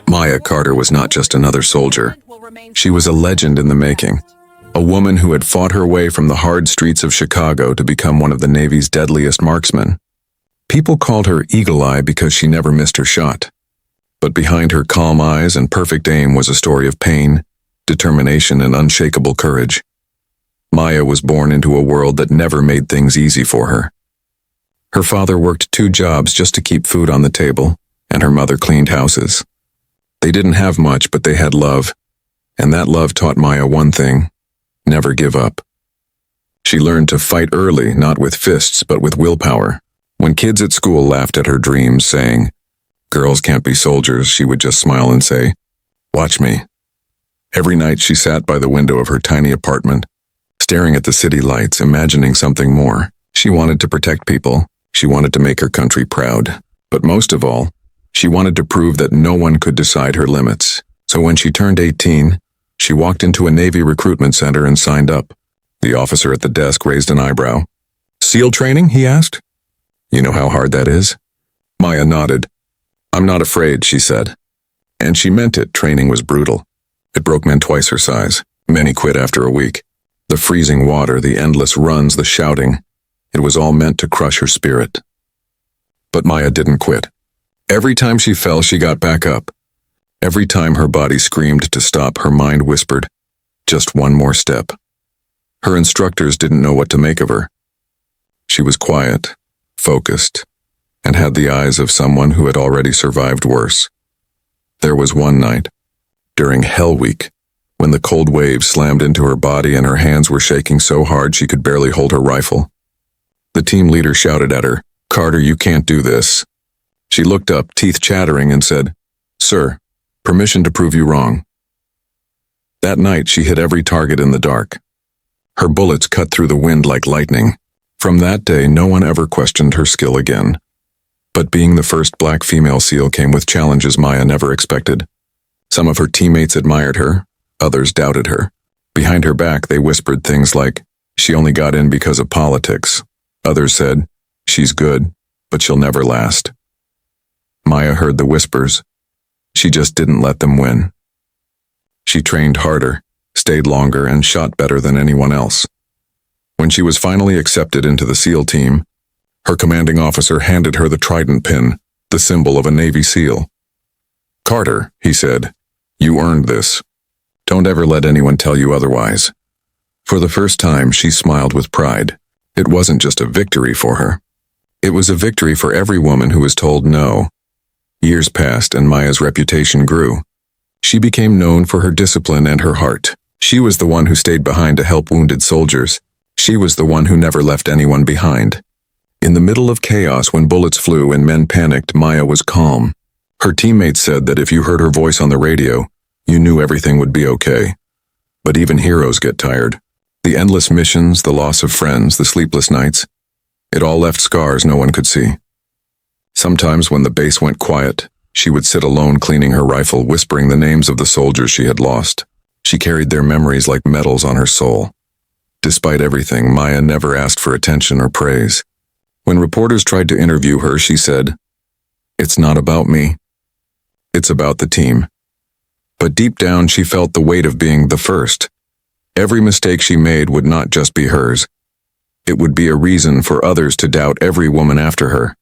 Maya Carter was not just another soldier. She was a legend in the making. A woman who had fought her way from the hard streets of Chicago to become one of the Navy's deadliest marksmen. People called her Eagle Eye because she never missed her shot. But behind her calm eyes and perfect aim was a story of pain, determination, and unshakable courage. Maya was born into a world that never made things easy for her. Her father worked 2 jobs just to keep food on the table, and her mother cleaned houses. They didn't have much, but they had love, and that love taught Maya one thing: never give up. She learned to fight early, not with fists, but with willpower. When kids at school laughed at her dreams, saying, "Girls can't be soldiers," she would just smile and say, "Watch me." Every night she sat by the window of her tiny apartment, staring at the city lights, imagining something more. She wanted to protect people. She wanted to make her country proud. But most of all, she wanted to prove that no one could decide her limits. So when she turned 18, she walked into a Navy recruitment center and signed up. The officer at the desk raised an eyebrow. "SEAL training?" he asked. "You know how hard that is?" Maya nodded. "I'm not afraid," she said. And she meant it. Training was brutal. It broke men twice her size. Many quit after a week. The freezing water, the endless runs, the shouting. It was all meant to crush her spirit. But Maya didn't quit. Every time she fell, she got back up. Every time her body screamed to stop, her mind whispered, "Just one more step." Her instructors didn't know what to make of her. She was quiet, focused, and had the eyes of someone who had already survived worse. There was one night, during Hell Week, when the cold waves slammed into her body and her hands were shaking so hard she could barely hold her rifle. The team leader shouted at her, "Carter, you can't do this." She looked up, teeth chattering, and said, "Sir, permission to prove you wrong." That night she hit every target in the dark. Her bullets cut through the wind like lightning. From that day, no one ever questioned her skill again. But being the first black female SEAL came with challenges Maya never expected. Some of her teammates admired her, others doubted her. Behind her back, they whispered things like, "She only got in because of politics." Others said, "She's good, but she'll never last." Maya heard the whispers. She just didn't let them win. She trained harder, stayed longer, and shot better than anyone else. When she was finally accepted into the SEAL team, her commanding officer handed her the trident pin, the symbol of a Navy SEAL. "Carter," he said, "you earned this. Don't ever let anyone tell you otherwise." For the first time, she smiled with pride. It wasn't just a victory for her. It was a victory for every woman who was told no. Years passed and Maya's reputation grew. She became known for her discipline and her heart. She was the one who stayed behind to help wounded soldiers. She was the one who never left anyone behind. In the middle of chaos, when bullets flew and men panicked, Maya was calm. Her teammates said that if you heard her voice on the radio, you knew everything would be okay. But even heroes get tired. The endless missions, the loss of friends, the sleepless nights, it all left scars no one could see. Sometimes when the base went quiet, she would sit alone cleaning her rifle, whispering the names of the soldiers she had lost. She carried their memories like medals on her soul. Despite everything, Maya never asked for attention or praise. When reporters tried to interview her, she said, "It's not about me. It's about the team." But deep down, she felt the weight of being the first. Every mistake she made would not just be hers. It would be a reason for others to doubt every woman after her.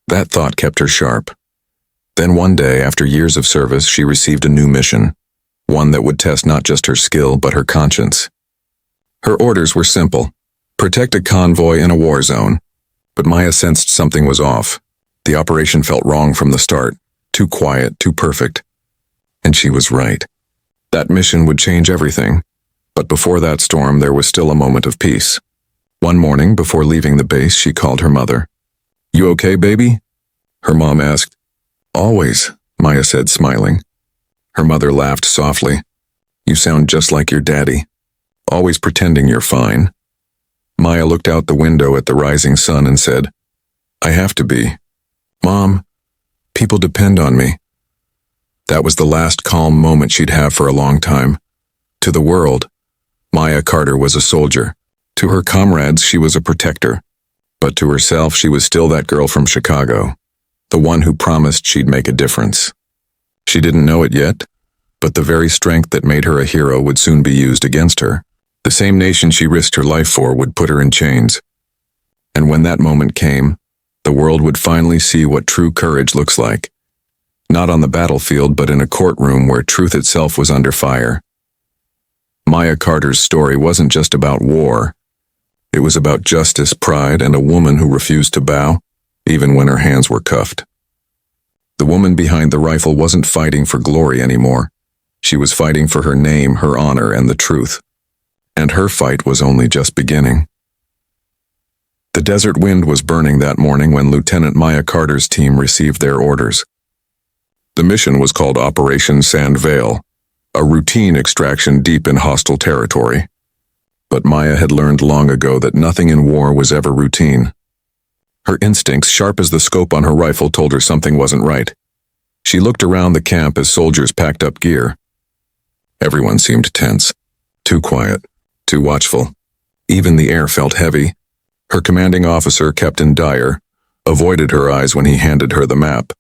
That thought kept her sharp. Then one day, after years of service, she received a new mission, one that would test not just her skill, but her conscience. Her orders were simple: protect a convoy in a war zone. But Maya sensed something was off. The operation felt wrong from the start, too quiet, too perfect. And she was right. That mission would change everything. But before that storm, there was still a moment of peace. One morning, before leaving the base, she called her mother. "You okay, baby?" Her mom asked. "Always," Maya said, smiling. Her mother laughed softly. "You sound just like your daddy. Always pretending you're fine." Maya looked out the window at the rising sun and said, "I have to be. Mom, people depend on me." That was the last calm moment she'd have for a long time. To the world, Maya Carter was a soldier. To her comrades, she was a protector. But to herself, she was still that girl from Chicago, the one who promised she'd make a difference. She didn't know it yet, but the very strength that made her a hero would soon be used against her. The same nation she risked her life for would put her in chains. And when that moment came, the world would finally see what true courage looks like. Not on the battlefield, but in a courtroom where truth itself was under fire. Maya Carter's story wasn't just about war. It was about justice, pride, and a woman who refused to bow, even when her hands were cuffed. The woman behind the rifle wasn't fighting for glory anymore. She was fighting for her name, her honor, and the truth. And her fight was only just beginning. The desert wind was burning that morning when Lieutenant Maya Carter's team received their orders. The mission was called Operation Sand Veil, a routine extraction deep in hostile territory. But Maya had learned long ago that nothing in war was ever routine. Her instincts, sharp as the scope on her rifle, told her something wasn't right. She looked around the camp as soldiers packed up gear. Everyone seemed tense, too quiet, too watchful. Even the air felt heavy. Her commanding officer, Captain Dyer, avoided her eyes when he handed her the map.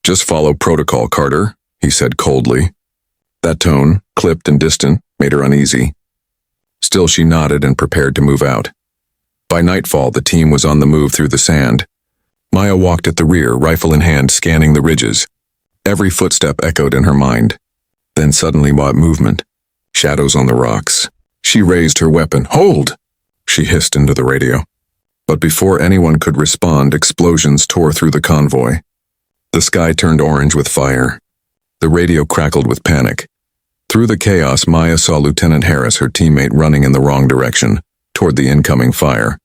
"Just follow protocol, Carter," he said coldly. That tone, clipped and distant, made her uneasy. Still, she nodded and prepared to move out. By nightfall, the team was on the move through the sand. Maya walked at the rear, rifle in hand, scanning the ridges. Every footstep echoed in her mind. Then suddenly, movement. Shadows on the rocks. She raised her weapon. "Hold!" she hissed into the radio. But before anyone could respond, explosions tore through the convoy. The sky turned orange with fire. The radio crackled with panic. Through the chaos, Maya saw Lieutenant Harris, her teammate, running in the wrong direction, toward the incoming fire.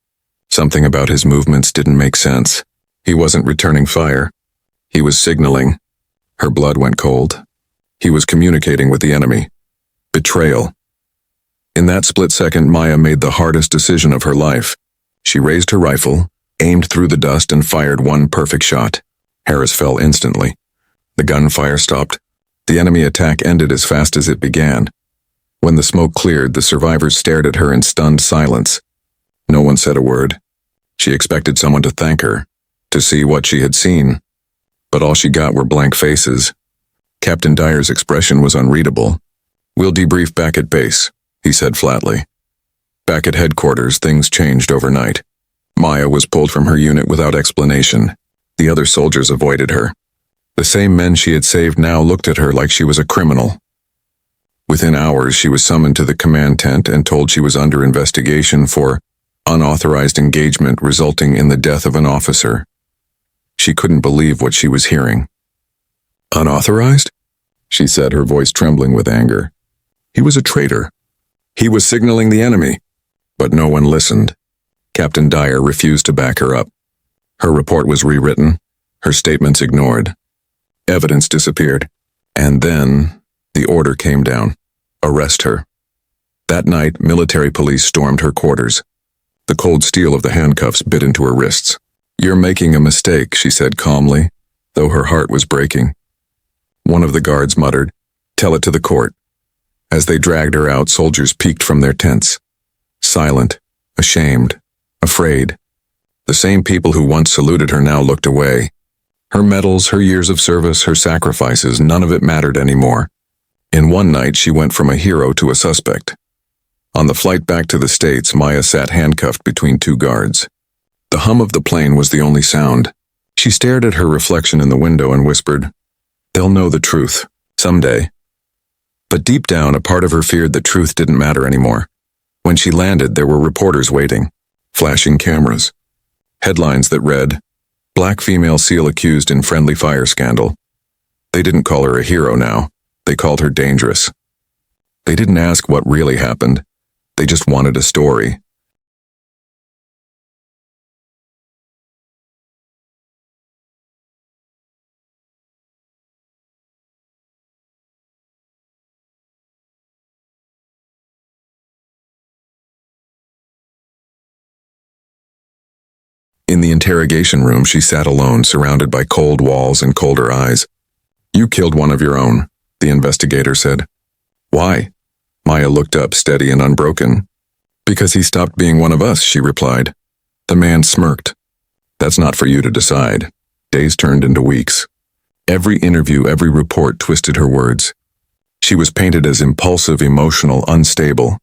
Something about his movements didn't make sense. He wasn't returning fire. He was signaling. Her blood went cold. He was communicating with the enemy. Betrayal. In that split second, Maya made the hardest decision of her life. She raised her rifle, aimed through the dust, and fired one perfect shot. Harris fell instantly. The gunfire stopped. The enemy attack ended as fast as it began. When the smoke cleared, the survivors stared at her in stunned silence. No one said a word. She expected someone to thank her, to see what she had seen. But all she got were blank faces. Captain Dyer's expression was unreadable. "We'll debrief back at base," he said flatly. Back at headquarters, things changed overnight. Maya was pulled from her unit without explanation. The other soldiers avoided her. The same men she had saved now looked at her like she was a criminal. Within hours, she was summoned to the command tent and told she was under investigation for unauthorized engagement resulting in the death of an officer. She couldn't believe what she was hearing. "Unauthorized?" she said, her voice trembling with anger. "He was a traitor. He was signaling the enemy." But no one listened. Captain Dyer refused to back her up. Her report was rewritten, her statements ignored. Evidence disappeared. And then the order came down. Arrest her. That night, military police stormed her quarters. The cold steel of the handcuffs bit into her wrists. "You're making a mistake," she said calmly, though her heart was breaking. One of the guards muttered, "Tell it to the court." As they dragged her out, soldiers peeked from their tents. Silent, ashamed, afraid. The same people who once saluted her now looked away. Her medals, her years of service, her sacrifices, none of it mattered anymore. In one night, she went from a hero to a suspect. On the flight back to the States, Maya sat handcuffed between two guards. The hum of the plane was the only sound. She stared at her reflection in the window and whispered, "They'll know the truth, someday." But deep down, a part of her feared that truth didn't matter anymore. When she landed, there were reporters waiting, flashing cameras. Headlines that read, "Black female SEAL accused in friendly fire scandal." They didn't call her a hero now. They called her dangerous. They didn't ask what really happened. They just wanted a story. In the interrogation room, she sat alone, surrounded by cold walls and colder eyes. "You killed one of your own," the investigator said. "Why?" Maya looked up, steady and unbroken. "Because he stopped being one of us," she replied. The man smirked. "That's not for you to decide." Days turned into weeks. Every interview, every report twisted her words. She was painted as impulsive, emotional, unstable,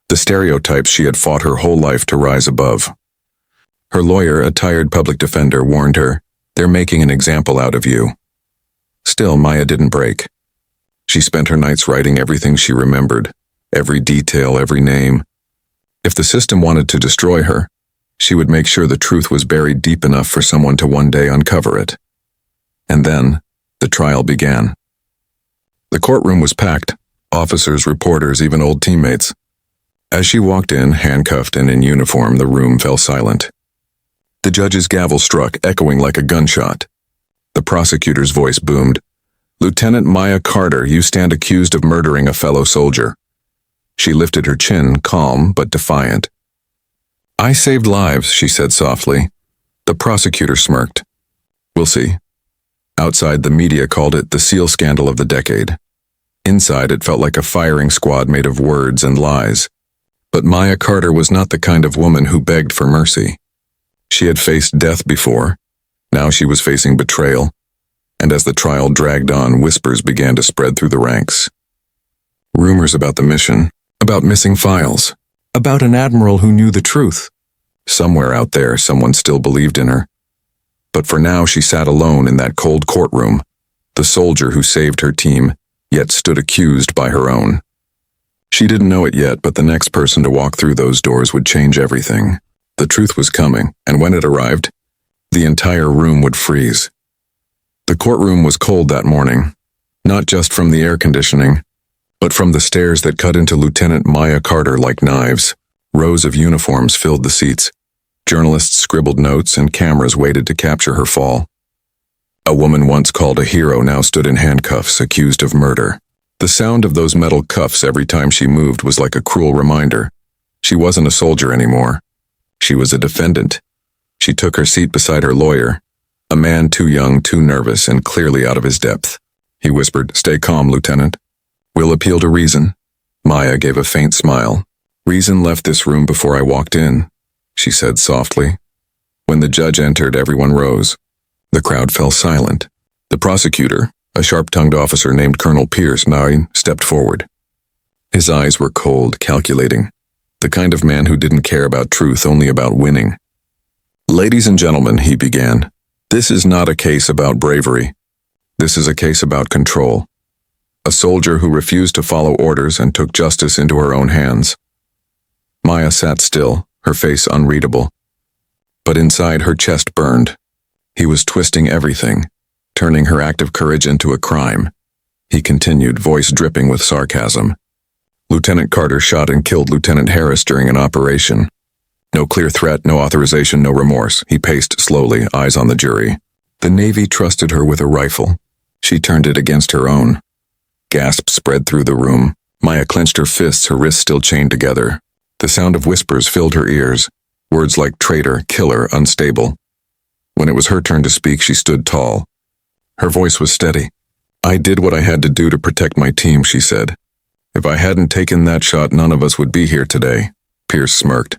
the stereotypes she had fought her whole life to rise above. Her lawyer, a tired public defender, warned her, "They're making an example out of you." Still, Maya didn't break. She spent her nights writing everything she remembered, every detail, every name. If the system wanted to destroy her, she would make sure the truth was buried deep enough for someone to one day uncover it. And then, the trial began. The courtroom was packed, officers, reporters, even old teammates. As she walked in, handcuffed and in uniform, the room fell silent. The judge's gavel struck, echoing like a gunshot. The prosecutor's voice boomed, "Lieutenant Maya Carter, you stand accused of murdering a fellow soldier." She lifted her chin, calm but defiant. "I saved lives," she said softly. The prosecutor smirked. "We'll see." Outside, the media called it the SEAL scandal of the decade. Inside, it felt like a firing squad made of words and lies. But Maya Carter was not the kind of woman who begged for mercy. She had faced death before. Now she was facing betrayal. And as the trial dragged on, whispers began to spread through the ranks. Rumors about the mission, about missing files, about an admiral who knew the truth. Somewhere out there, someone still believed in her. But for now, she sat alone in that cold courtroom, the soldier who saved her team, yet stood accused by her own. She didn't know it yet, but the next person to walk through those doors would change everything. The truth was coming, and when it arrived, the entire room would freeze. The courtroom was cold that morning, not just from the air conditioning, but from the stairs that cut into Lieutenant Maya Carter like knives. Rows of uniforms filled the seats. Journalists scribbled notes, and cameras waited to capture her fall. A woman once called a hero now stood in handcuffs, accused of murder. The sound of those metal cuffs every time she moved was like a cruel reminder. She wasn't a soldier anymore. She was a defendant. She took her seat beside her lawyer, a man too young, too nervous, and clearly out of his depth. He whispered, "Stay calm, Lieutenant. We'll appeal to reason." Maya gave a faint smile. "Reason left this room before I walked in," she said softly. When the judge entered, everyone rose. The crowd fell silent. The prosecutor, a sharp-tongued officer named Colonel Pierce, stepped forward. His eyes were cold, calculating. The kind of man who didn't care about truth, only about winning. "Ladies and gentlemen," he began, "this is not a case about bravery. This is a case about control. A soldier who refused to follow orders and took justice into her own hands." Maya sat still, her face unreadable. But inside, her chest burned. He was twisting everything, turning her act of courage into a crime. He continued, voice dripping with sarcasm. "Lieutenant Carter shot and killed Lieutenant Harris during an operation. No clear threat, no authorization, no remorse." He paced slowly, eyes on the jury. "The Navy trusted her with a rifle. She turned it against her own." Gasps spread through the room. Maya clenched her fists, her wrists still chained together. The sound of whispers filled her ears, words like traitor, killer, unstable. When it was her turn to speak, she stood tall. Her voice was steady. "I did what I had to do to protect my team," she said. "If I hadn't taken that shot, none of us would be here today." Pierce smirked.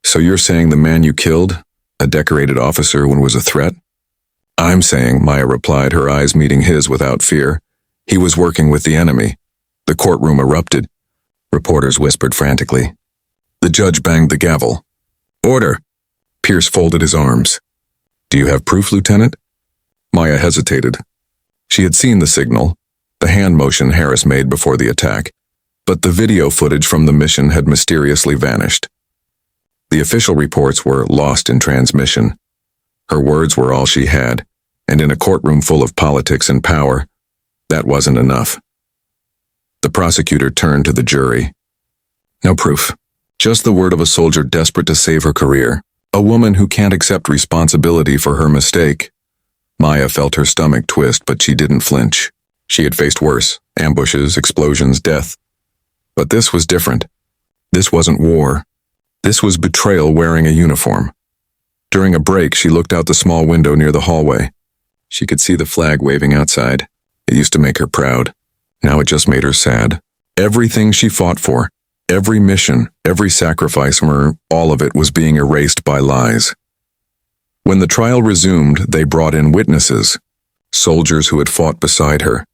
"So you're saying the man you killed, a decorated officer, was a threat?" "I'm saying," Maya replied, her eyes meeting his without fear, "he was working with the enemy." The courtroom erupted. Reporters whispered frantically. The judge banged the gavel. "Order!" Pierce folded his arms. "Do you have proof, Lieutenant?" Maya hesitated. She had seen the signal, the hand motion Harris made before the attack, but the video footage from the mission had mysteriously vanished. The official reports were lost in transmission. Her words were all she had, and in a courtroom full of politics and power, that wasn't enough. The prosecutor turned to the jury. "No proof. Just the word of a soldier desperate to save her career. A woman who can't accept responsibility for her mistake." Maya felt her stomach twist, but she didn't flinch. She had faced worse, ambushes, explosions, death. But this was different. This wasn't war. This was betrayal wearing a uniform. During a break, she looked out the small window near the hallway. She could see the flag waving outside. It used to make her proud. Now it just made her sad. Everything she fought for, every mission, every sacrifice from her, all of it was being erased by lies. When the trial resumed, they brought in witnesses. soldiers who had fought beside her.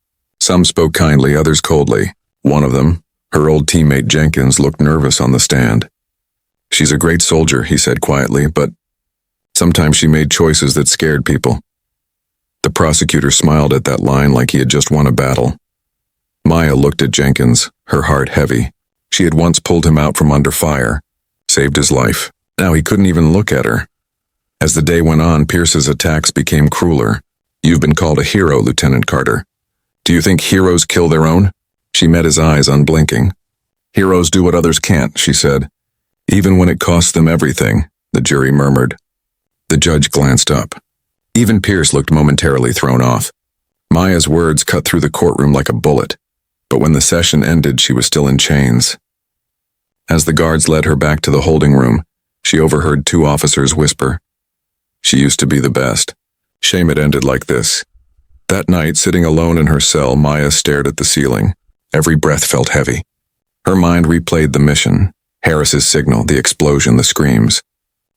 Some spoke kindly, others coldly. One of them, her old teammate Jenkins, looked nervous on the stand. "She's a great soldier," he said quietly, "but sometimes she made choices that scared people." The prosecutor smiled at that line like he had just won a battle. Maya looked at Jenkins, her heart heavy. She had once pulled him out from under fire, saved his life. Now he couldn't even look at her. As the day went on, Pierce's attacks became crueler. "You've been called a hero, Lieutenant Carter. Do you think heroes kill their own?" She met his eyes, unblinking. "Heroes do what others can't," she said. "Even when it costs them everything," the jury murmured. The judge glanced up. Even Pierce looked momentarily thrown off. Maya's words cut through the courtroom like a bullet, but when the session ended, she was still in chains. As the guards led her back to the holding room, she overheard two officers whisper, "She used to be the best. Shame it ended like this." That night, sitting alone in her cell, Maya stared at the ceiling. Every breath felt heavy. Her mind replayed the mission, Harris's signal, the explosion, the screams.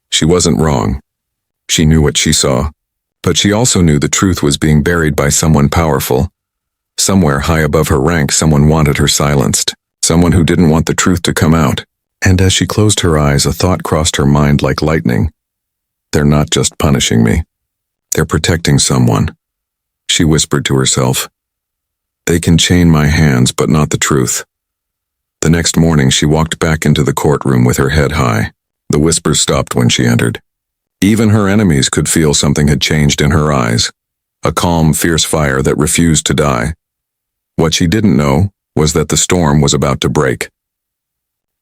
She wasn't wrong. She knew what she saw. But she also knew the truth was being buried by someone powerful. Somewhere high above her rank, someone wanted her silenced. Someone who didn't want the truth to come out. And as she closed her eyes, a thought crossed her mind like lightning. "They're not just punishing me. They're protecting someone." She whispered to herself. "They can chain my hands, but not the truth." The next morning, she walked back into the courtroom with her head high. The whispers stopped when she entered. Even her enemies could feel something had changed in her eyes. A calm, fierce fire that refused to die. What she didn't know was that the storm was about to break.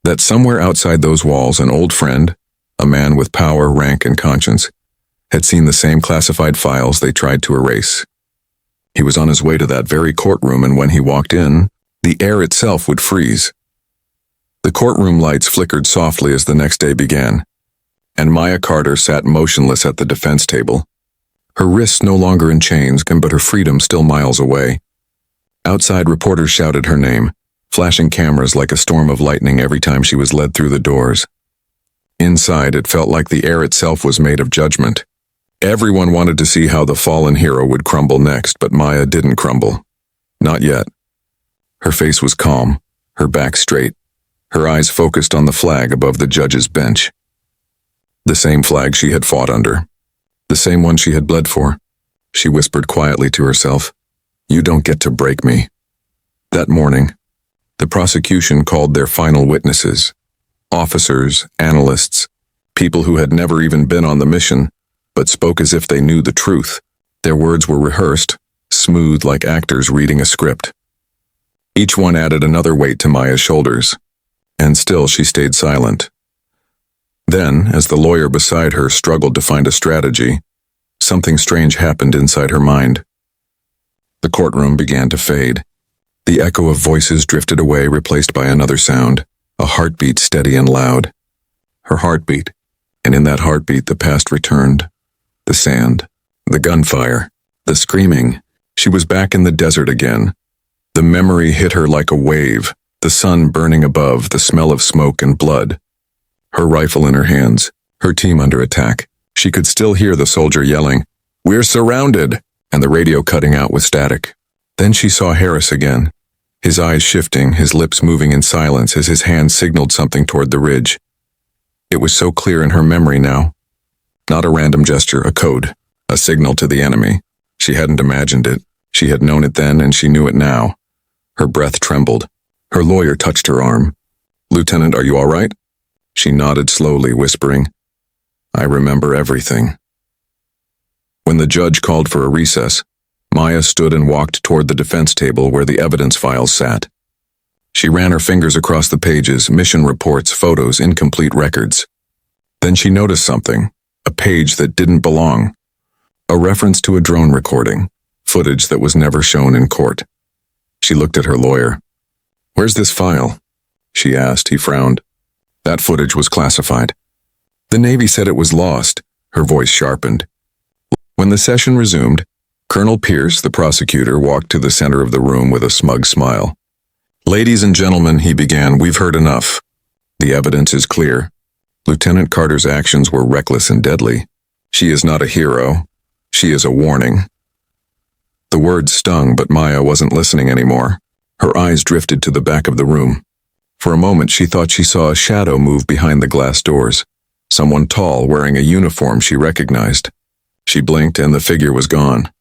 That somewhere outside those walls, an old friend, a man with power, rank, and conscience, had seen the same classified files they tried to erase. He was on his way to that very courtroom, and when he walked in, the air itself would freeze. The courtroom lights flickered softly as the next day began, and Maya Carter sat motionless at the defense table. Her wrists no longer in chains, but her freedom still miles away. Outside, reporters shouted her name, flashing cameras like a storm of lightning every time she was led through the doors. Inside, it felt like the air itself was made of judgment. Everyone wanted to see how the fallen hero would crumble next, but Maya didn't crumble. Not yet. Her face was calm, her back straight, her eyes focused on the flag above the judge's bench. The same flag she had fought under. The same one she had bled for. She whispered quietly to herself, "You don't get to break me." That morning, the prosecution called their final witnesses. Officers, analysts, people who had never even been on the mission, but spoke as if they knew the truth. Their words were rehearsed, smooth like actors reading a script. Each one added another weight to Maya's shoulders, and still she stayed silent. Then, as the lawyer beside her struggled to find a strategy, something strange happened inside her mind. The courtroom began to fade. The echo of voices drifted away, replaced by another sound, a heartbeat steady and loud. Her heartbeat, and in that heartbeat the past returned. The sand, the gunfire, the screaming. She was back in the desert again. The memory hit her like a wave, the sun burning above, the smell of smoke and blood. Her rifle in her hands, her team under attack. She could still hear the soldier yelling, "We're surrounded," and the radio cutting out with static. Then she saw Harris again, his eyes shifting, his lips moving in silence as his hand signaled something toward the ridge. It was so clear in her memory now. Not a random gesture, a code, a signal to the enemy. She hadn't imagined it. She had known it then, and she knew it now. Her breath trembled. Her lawyer touched her arm. "Lieutenant, are you all right?" She nodded slowly, whispering, "I remember everything." When the judge called for a recess, Maya stood and walked toward the defense table where the evidence files sat. She ran her fingers across the pages, mission reports, photos, incomplete records. Then she noticed something, a page that didn't belong. A reference to a drone recording, footage that was never shown in court. She looked at her lawyer. "Where's this file?" she asked. He frowned. That footage was classified. The Navy said it was lost. Her voice sharpened. When the session resumed, Colonel Pierce, the prosecutor, walked to the center of the room with a smug smile. "Ladies and gentlemen," he began, "we've heard enough. The evidence is clear. Lieutenant Carter's actions were reckless and deadly. She is not a hero. She is a warning." The words stung, but Maya wasn't listening anymore. Her eyes drifted to the back of the room. For a moment she thought she saw a shadow move behind the glass doors. Someone tall, wearing a uniform she recognized. She blinked and the figure was gone.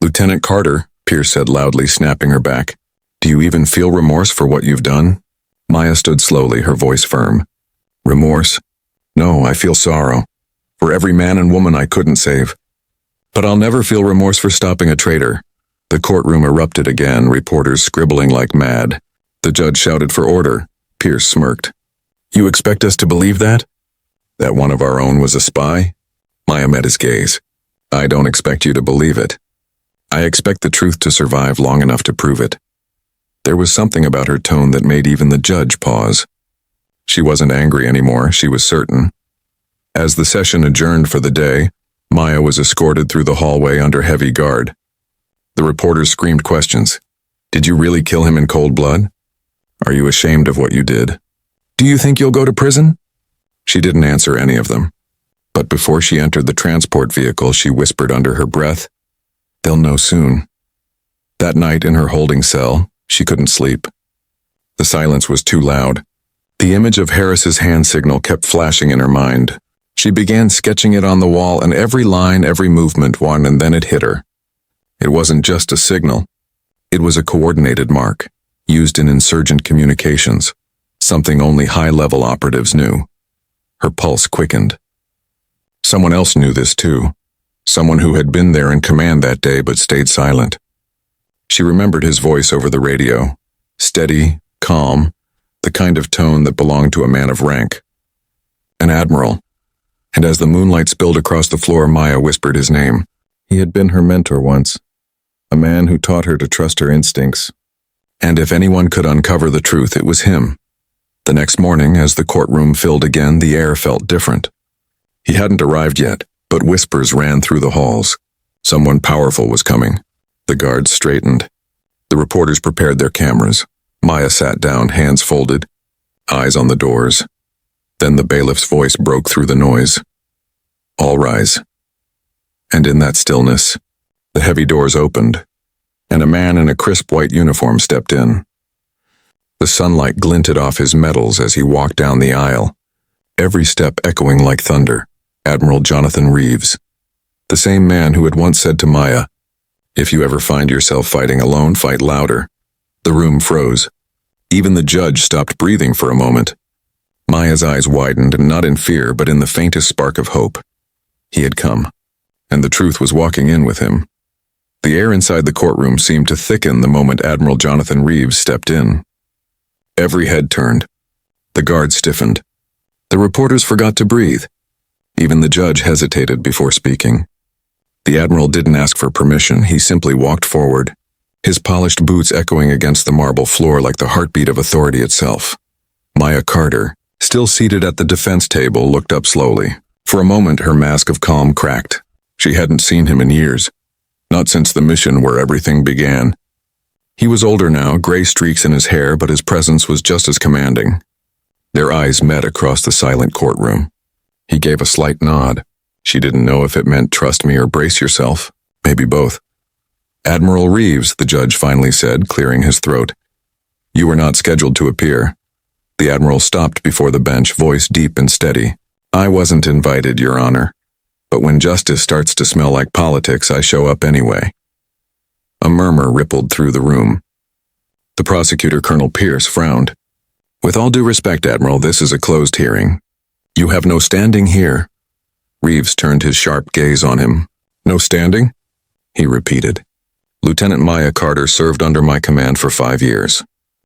"Lieutenant Carter," Pierce said loudly, snapping her back. "Do you even feel remorse for what you've done?" Maya stood slowly, her voice firm. "Remorse? No, I feel sorrow. For every man and woman I couldn't save. But I'll never feel remorse for stopping a traitor." The courtroom erupted again, reporters scribbling like mad. The judge shouted for order. Pierce smirked. "You expect us to believe that? That one of our own was a spy?" Maya met his gaze. "I don't expect you to believe it. I expect the truth to survive long enough to prove it." There was something about her tone that made even the judge pause. She wasn't angry anymore, she was certain. As the session adjourned for the day, Maya was escorted through the hallway under heavy guard. The reporters screamed questions. "Did you really kill him in cold blood? Are you ashamed of what you did? Do you think you'll go to prison?" She didn't answer any of them. But before she entered the transport vehicle, she whispered under her breath, "They'll know soon." That night in her holding cell, she couldn't sleep. The silence was too loud. The image of Harris's hand signal kept flashing in her mind. She began sketching it on the wall, and every line, every movement, one, and then it hit her. It wasn't just a signal. It was a coordinated mark, used in insurgent communications, something only high-level operatives knew. Her pulse quickened. Someone else knew this too. Someone who had been there in command that day but stayed silent. She remembered his voice over the radio. Steady, calm, the kind of tone that belonged to a man of rank. An admiral. And as the moonlight spilled across the floor, Maya whispered his name. He had been her mentor once. A man who taught her to trust her instincts. And if anyone could uncover the truth, it was him. The next morning, as the courtroom filled again, the air felt different. He hadn't arrived yet, but whispers ran through the halls. Someone powerful was coming. The guards straightened. The reporters prepared their cameras. Maya sat down, hands folded, eyes on the doors. Then the bailiff's voice broke through the noise. "All rise." And in that stillness, the heavy doors opened, and a man in a crisp white uniform stepped in. The sunlight glinted off his metals as he walked down the aisle, every step echoing like thunder. Admiral Jonathan Reeves, the same man who had once said to Maya, "If you ever find yourself fighting alone, fight louder." The room froze. Even the judge stopped breathing for a moment. Maya's eyes widened, not in fear, but in the faintest spark of hope. He had come, and the truth was walking in with him. The air inside the courtroom seemed to thicken the moment Admiral Jonathan Reeves stepped in. Every head turned. The guards stiffened. The reporters forgot to breathe. Even the judge hesitated before speaking. The Admiral didn't ask for permission, he simply walked forward, his polished boots echoing against the marble floor like the heartbeat of authority itself. Maya Carter, still seated at the defense table, looked up slowly. For a moment her mask of calm cracked. She hadn't seen him in years, not since the mission where everything began. He was older now, gray streaks in his hair, but his presence was just as commanding. Their eyes met across the silent courtroom. He gave a slight nod. She didn't know if it meant trust me or brace yourself, maybe both. "Admiral Reeves," the judge finally said, clearing his throat. "You were not scheduled to appear." The Admiral stopped before the bench, voice deep and steady. "I wasn't invited, Your Honor. But when justice starts to smell like politics, I show up anyway." A murmur rippled through the room. The prosecutor, Colonel Pierce, frowned. "With all due respect, Admiral, this is a closed hearing. You have no standing here." Reeves turned his sharp gaze on him. "No standing?" he repeated. "Lieutenant Maya Carter served under my command for 5 years.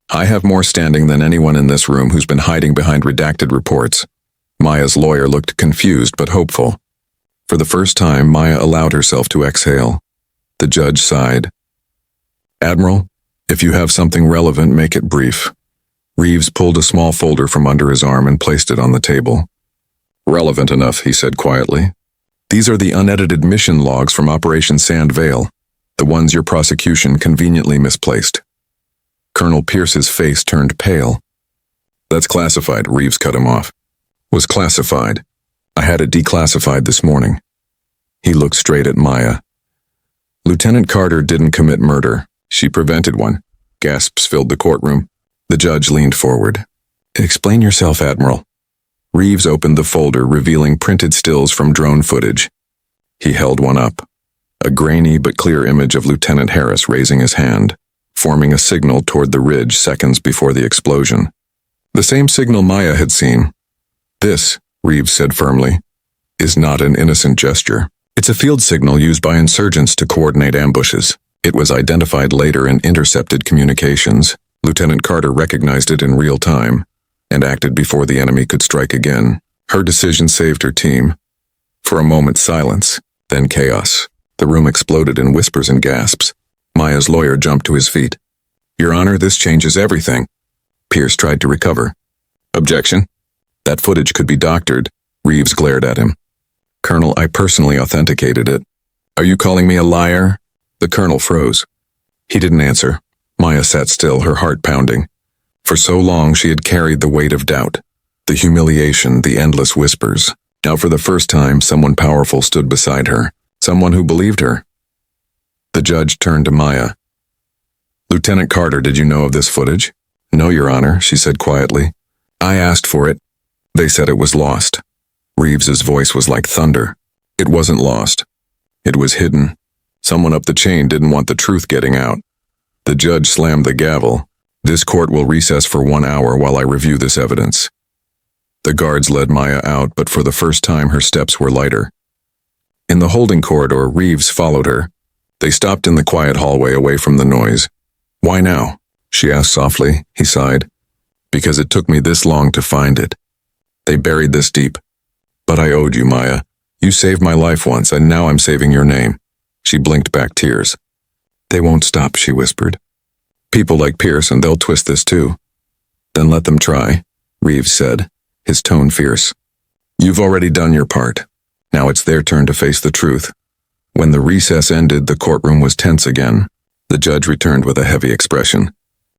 I have more standing than anyone in this room who's been hiding behind redacted reports." Maya's lawyer looked confused but hopeful. For the first time, Maya allowed herself to exhale. The judge sighed. "Admiral, if you have something relevant, make it brief." Reeves pulled a small folder from under his arm and placed it on the table. "Relevant enough," he said quietly. "These are the unedited mission logs from Operation Sand Veil, the ones your prosecution conveniently misplaced." Colonel Pierce's face turned pale. "That's classified," Reeves cut him off. "Was classified. I had it declassified this morning." He looked straight at Maya. Lieutenant Carter didn't commit murder. She prevented one. Gasps filled the courtroom. The judge leaned forward. Explain yourself, Admiral. Reeves opened the folder, revealing printed stills from drone footage. He held one up. A grainy but clear image of Lieutenant Harris raising his hand, forming a signal toward the ridge seconds before the explosion. The same signal Maya had seen. This, Reeves said firmly, is not an innocent gesture. It's a field signal used by insurgents to coordinate ambushes. It was identified later in intercepted communications. Lieutenant Carter recognized it in real time and acted before the enemy could strike again. Her decision saved her team. For a moment, silence, then chaos. The room exploded in whispers and gasps. Maya's lawyer jumped to his feet. Your Honor, this changes everything. Pierce tried to recover. Objection. That footage could be doctored. Reeves glared at him. Colonel, I personally authenticated it. Are you calling me a liar? The colonel froze. He didn't answer. Maya sat still, her heart pounding. For so long she had carried the weight of doubt, the humiliation, the endless whispers. Now for the first time, someone powerful stood beside her, someone who believed her. The judge turned to Maya. Lieutenant Carter, did you know of this footage? No, Your Honor, she said quietly. I asked for it. They said it was lost. Reeves's voice was like thunder. It wasn't lost. It was hidden. Someone up the chain didn't want the truth getting out. The judge slammed the gavel. This court will recess for 1 hour while I review this evidence. The guards led Maya out, but for the first time her steps were lighter. In the holding corridor, Reeves followed her. They stopped in the quiet hallway away from the noise. Why now? She asked softly. He sighed. Because it took me this long to find it. They buried this deep. But I owed you, Maya. You saved my life once, and now I'm saving your name. She blinked back tears. They won't stop, she whispered. People like Pierce, and they'll twist this too. Then let them try, Reeves said, his tone fierce. You've already done your part. Now it's their turn to face the truth. When the recess ended, the courtroom was tense again. The judge returned with a heavy expression.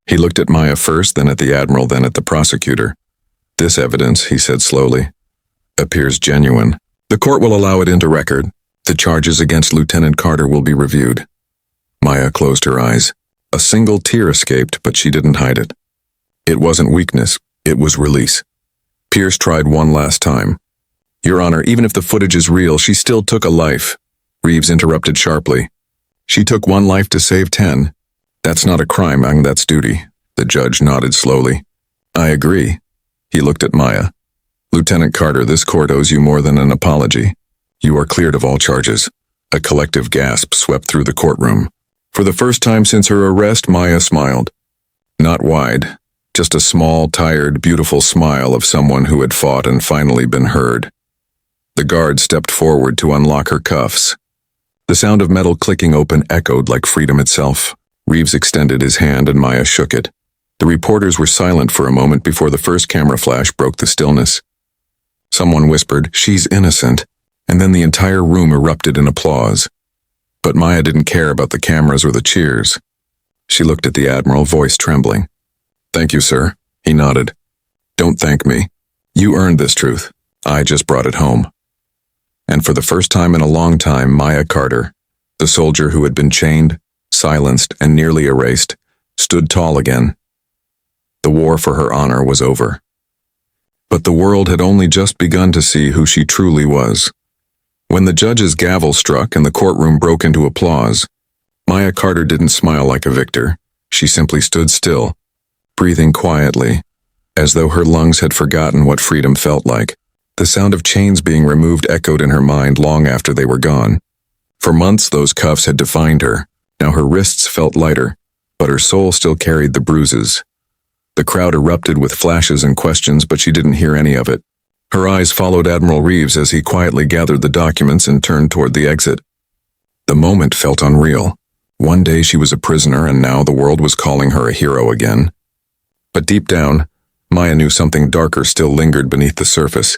He looked at Maya first, then at the Admiral, then at the prosecutor. This evidence, he said slowly, appears genuine. The court will allow it into record. The charges against Lieutenant Carter will be reviewed. Maya closed her eyes. A single tear escaped, but she didn't hide it. It wasn't weakness, it was release. Pierce tried one last time. Your Honor, even if the footage is real, she still took a life. Reeves interrupted sharply. She took 1 life to save 10. That's not a crime, and that's duty. The judge nodded slowly. I agree. He looked at Maya. Lieutenant Carter, this court owes you more than an apology. You are cleared of all charges. A collective gasp swept through the courtroom. For the first time since her arrest, Maya smiled. Not wide, just a small, tired, beautiful smile of someone who had fought and finally been heard. The guard stepped forward to unlock her cuffs. The sound of metal clicking open echoed like freedom itself. Reeves extended his hand and Maya shook it. The reporters were silent for a moment before the first camera flash broke the stillness. Someone whispered, "She's innocent," and then the entire room erupted in applause. But Maya didn't care about the cameras or the cheers. She looked at the Admiral, voice trembling. Thank you, sir. He nodded. Don't thank me. You earned this truth. I just brought it home. And for the first time in a long time, Maya Carter, the soldier who had been chained, silenced, and nearly erased, stood tall again. The war for her honor was over. But the world had only just begun to see who she truly was. When the judge's gavel struck and the courtroom broke into applause, Maya Carter didn't smile like a victor. She simply stood still, breathing quietly, as though her lungs had forgotten what freedom felt like. The sound of chains being removed echoed in her mind long after they were gone. For months, those cuffs had defined her. Now her wrists felt lighter, but her soul still carried the bruises. The crowd erupted with flashes and questions, but she didn't hear any of it. Her eyes followed Admiral Reeves as he quietly gathered the documents and turned toward the exit. The moment felt unreal. One day she was a prisoner, and now the world was calling her a hero again. But deep down, Maya knew something darker still lingered beneath the surface.